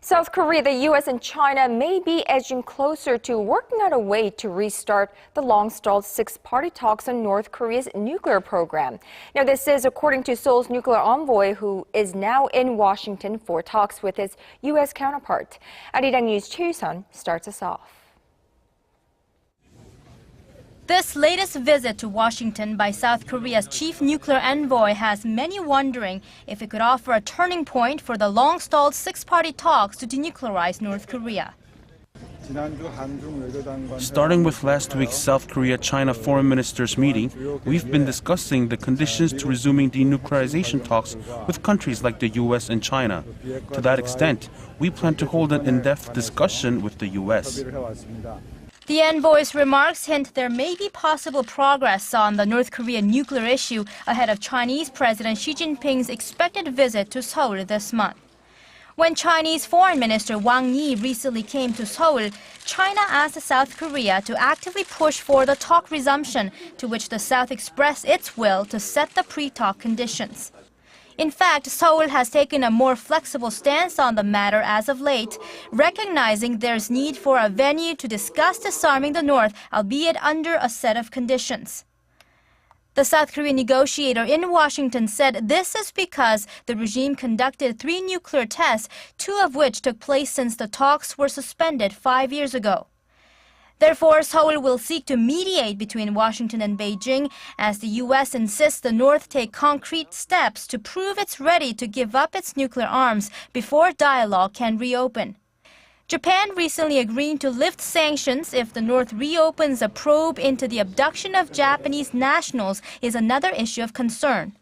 South Korea, the U.S. and China may be edging closer to working out a way to restart the long-stalled six-party talks on North Korea's nuclear program. Now, this is according to Seoul's nuclear envoy, who is now in Washington for talks with his U.S. counterpart. Arirang News Choi You-sun starts us off. This latest visit to Washington by South Korea's chief nuclear envoy has many wondering if it could offer a turning point for the long-stalled six-party talks to denuclearize North Korea. Starting with last week's South Korea-China foreign ministers meeting, we've been discussing the conditions to resuming denuclearization talks with countries like the U.S. and China. To that extent, we plan to hold an in-depth discussion with the U.S. The envoy's remarks hint there may be possible progress on the North Korean nuclear issue ahead of Chinese President Xi Jinping's expected visit to Seoul this month. When Chinese Foreign Minister Wang Yi recently came to Seoul, China asked South Korea to actively push for the talk resumption, to which the South expressed its will to set the pre-talk conditions. In fact, Seoul has taken a more flexible stance on the matter as of late, recognizing there's need for a venue to discuss disarming the North, albeit under a set of conditions. The South Korean negotiator in Washington said this is because the regime conducted 3 nuclear tests, 2 of which took place since the talks were suspended 5 years ago. Therefore, Seoul will seek to mediate between Washington and Beijing as the U.S. insists the North take concrete steps to prove it's ready to give up its nuclear arms before dialogue can reopen. Japan recently agreed to lift sanctions if the North reopens a probe into the abduction of Japanese nationals is another issue of concern.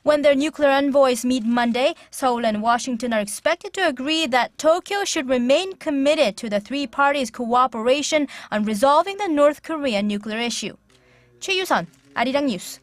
When their nuclear envoys meet Monday, Seoul and Washington are expected to agree that Tokyo should remain committed to the 3 parties' cooperation on resolving the North Korean nuclear issue. Choi You-sun, Arirang News.